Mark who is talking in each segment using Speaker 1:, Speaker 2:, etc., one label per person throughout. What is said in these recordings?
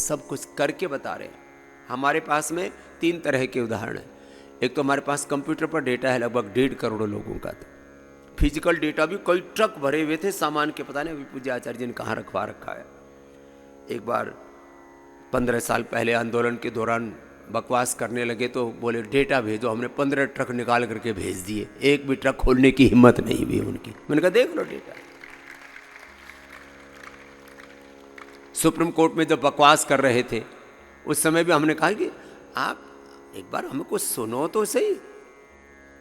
Speaker 1: सब कुछ करके बता रहे हैं। हमारे पास में 3 तरह के उदाहरण हैं। एक तो हमारे पास कंप्यूटर पर डेटा है लगभग 1.5 करोड़ लोगों का। फिजिकल डेटा भी कई ट्रक भरे हुए थे सामान के, पता नहीं अभी पूज्य आचार्य जी ने कहाँ रखवा रखा है। एक बार 15 साल पहले आंदोलन के दौरान बकवास करने लगे तो बोले डेटा भेजो, हमने 15 ट्रक निकाल करके भेज दिए, एक भी ट्रक खोलने की हिम्मत नहीं हुई उनकी। मैंने कहा देख लो डेटा। सुप्रीम कोर्ट में जब बकवास कर रहे थे उस समय भी हमने कहा कि आप एक बार हमें कुछ सुनो तो सही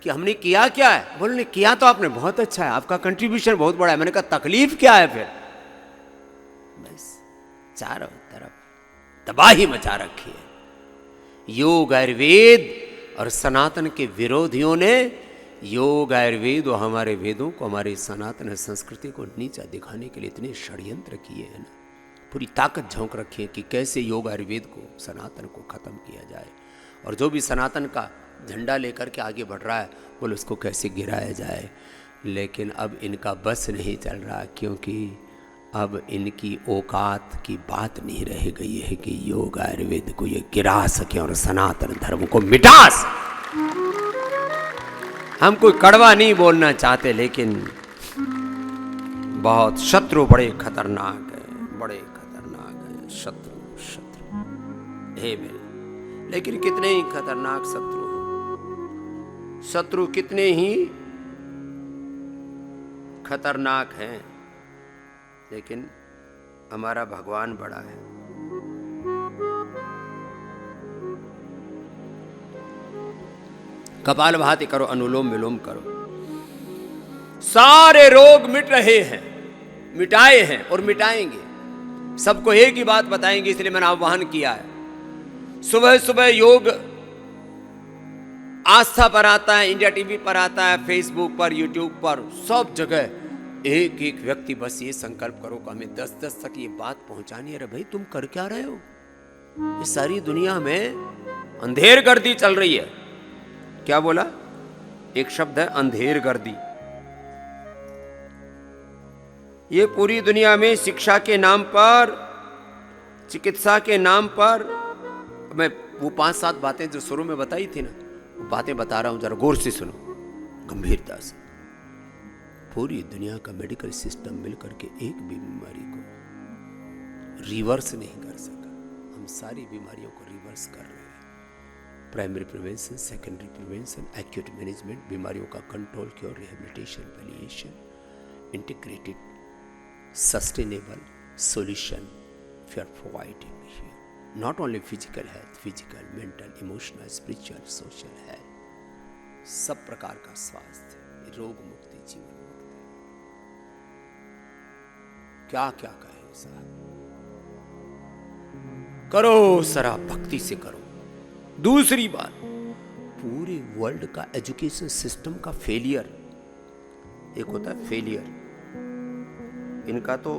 Speaker 1: कि हमने किया क्या है। बोले किया तो आपने बहुत अच्छा है, आपका कंट्रीब्यूशन बहुत बड़ा है। मैंने कहा तकलीफ क्या है फिर? बस चारों तरफ तबाही मचा रखी है। योग आयुर्वेद और सनातन के विरोधियों ने योग आयुर्वेद और हमारे वेदों को, हमारे सनातन संस्कृति को नीचा दिखाने के लिए इतने षड्यंत्र किए हैं ना, पूरी ताकत झोंक रखी है कि कैसे योग आयुर्वेद को, सनातन को खत्म किया जाए, और जो भी सनातन का झंडा लेकर के आगे बढ़ रहा है बोले उसको कैसे गिराया जाए। लेकिन अब इनका बस नहीं चल रहा, क्योंकि अब इनकी औकात की बात नहीं रह गई है कि योग आयुर्वेद को ये गिरा सके और सनातन धर्म को मिटा सके। हम कोई कड़वा नहीं बोलना चाहते, लेकिन बहुत शत्रु बड़े खतरनाक है, बड़े खतरनाक है शत्रु। शत्रु हे मेरे, लेकिन कितने ही खतरनाक शत्रु हो, शत्रु कितने ही खतरनाक हैं, लेकिन हमारा भगवान बड़ा है। कपालभाति करो, अनुलोम विलोम करो, सारे रोग मिट रहे हैं, मिटाए हैं और मिटाएंगे। सबको एक ही बात बताएंगे, इसलिए मैंने आह्वान किया है। सुबह सुबह योग आस्था पर आता है, इंडिया टीवी पर आता है, फेसबुक पर, यूट्यूब पर, सब जगह एक एक व्यक्ति बस ये संकल्प करो कि हमें 10-10 तक ये बात पहुंचानी है। अरे भाई तुम कर क्या रहे हो? इस सारी दुनिया में अंधेर गर्दी चल रही है। क्या बोला? एक शब्द है अंधेर गर्दी। ये पूरी दुनिया में शिक्षा के नाम पर, चिकित्सा के नाम पर, मैं वो 5-7 बातें जो शुरू में बताई थी ना, वो बातें बता रहा हूं, जरा गौर से सुनो, गंभीरता से। पूरी दुनिया का मेडिकल सिस्टम मिलकर के एक भी बीमारी को रिवर्स नहीं कर सका। हम सारी बीमारियों को रिवर्स कर रहे हैं। Primary prevention, secondary prevention, acute management, बीमारियों का control, cure, rehabilitation, palliation, integrated sustainable solution we are providing here. Not only physical health, physical, mental, emotional, spiritual, social health, सब प्रकार का स्वास्थ्य, रोग मुक्ति, जीवन मुक्ति। क्या क्या कहे साहब, करो सरा भक्ति से करो। दूसरी बात, पूरे वर्ल्ड का एजुकेशन सिस्टम का फेलियर, एक होता है फेलियर, इनका तो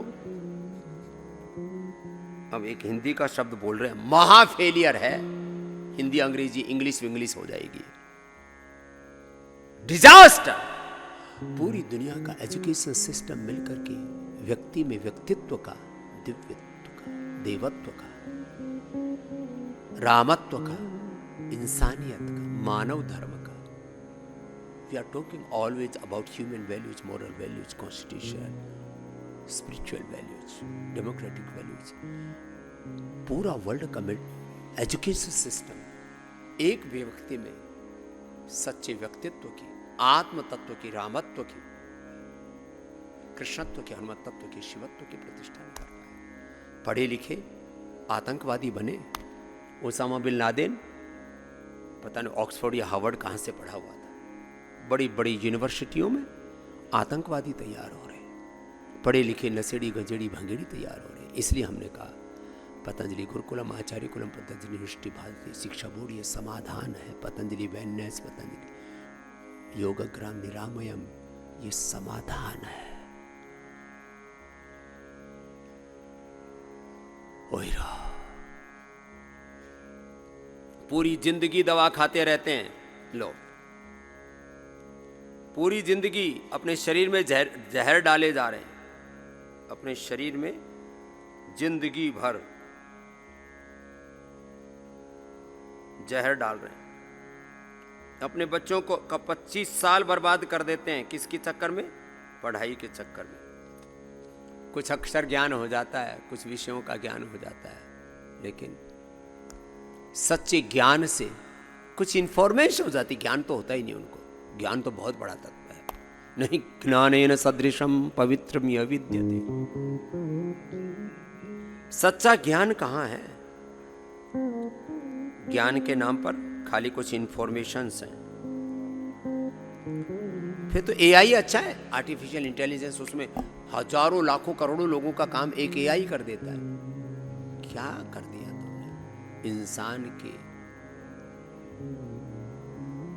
Speaker 1: अब एक हिंदी का शब्द बोल रहे हैं, महा फेलियर है। हिंदी अंग्रेजी इंग्लिश विंग्लिश हो जाएगी, डिजास्टर। पूरी दुनिया का एजुकेशन सिस्टम मिलकर के व्यक्ति में व्यक्तित्व का, दिव्यत्व का, देवत्व का, रामत्व का, इंसानियत का, मानव धर्म का। We are talking always about human values, moral values, constitution, spiritual values, democratic values. पूरा वर्ल्ड का एजुकेशन सिस्टम एक व्यक्ति में सच्चे व्यक्तित्व की, आत्म तत्व की, रामत्व की, कृष्णत्व की, हनुमत तत्व की, शिवत्व की प्रतिष्ठा नहीं कर पाए। पढ़े लिखे आतंकवादी बने। ओसामा बिन लादेन पता नहीं ऑक्सफोर्ड या हार्वर्ड कहां से पढ़ा हुआ था, बड़ी बड़ी यूनिवर्सिटियों में आतंकवादी तैयार हो रहे, पढ़े लिखे नशेड़ी गजेड़ी भंगेड़ी तैयार हो रहे। इसलिए हमने कहा पतंजलि गुरुकुलम, आचार्य कुलम, पतंजलि यूनिवर्सिटी, भारतीय शिक्षा बोर्ड, ये समाधान है। पतंजलि वेलनेस, पतंजलि योगग्राम, निरामयम, ये समाधान है। ओहिरा पूरी जिंदगी दवा खाते रहते हैं लोग, पूरी जिंदगी अपने शरीर में जहर डाले जा रहे हैं, अपने शरीर में जिंदगी भर जहर डाल रहे हैं। अपने बच्चों को का 25 साल बर्बाद कर देते हैं। किसके चक्कर में? पढ़ाई के चक्कर में। कुछ अक्षर ज्ञान हो जाता है, कुछ विषयों का ज्ञान हो जाता है, लेकिन सच्चे ज्ञान से कुछ इंफॉर्मेशन हो जाती। ज्ञान तो होता ही नहीं उनको। ज्ञान तो बहुत बड़ा तत्व है। नहीं ज्ञानेन सदृशम पवित्रम यविद्यते। सच्चा ज्ञान कहाँ है? ज्ञान के नाम पर खाली कुछ इंफॉर्मेशंस हैं। फिर तो एआई अच्छा है, आर्टिफिशियल इंटेलिजेंस, उसमें हजारों लाखों करोड़ों लोगों का काम एक एआई कर देता है। क्या कर दिया तुमने? इंसान के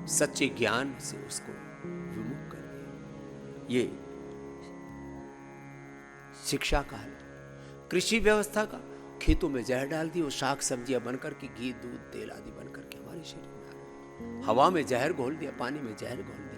Speaker 1: सच्चे ज्ञान से उसको विमुख कर दिया। ये शिक्षा का है। कृषि व्यवस्था का, खेतों में जहर डाल दी, वो शाक सब्जियां बनकर के घी दूध तेल आदि बनकर के हमारे शरीर में आ रहे। हवा में जहर घोल दिया, पानी में जहर घोल दिया।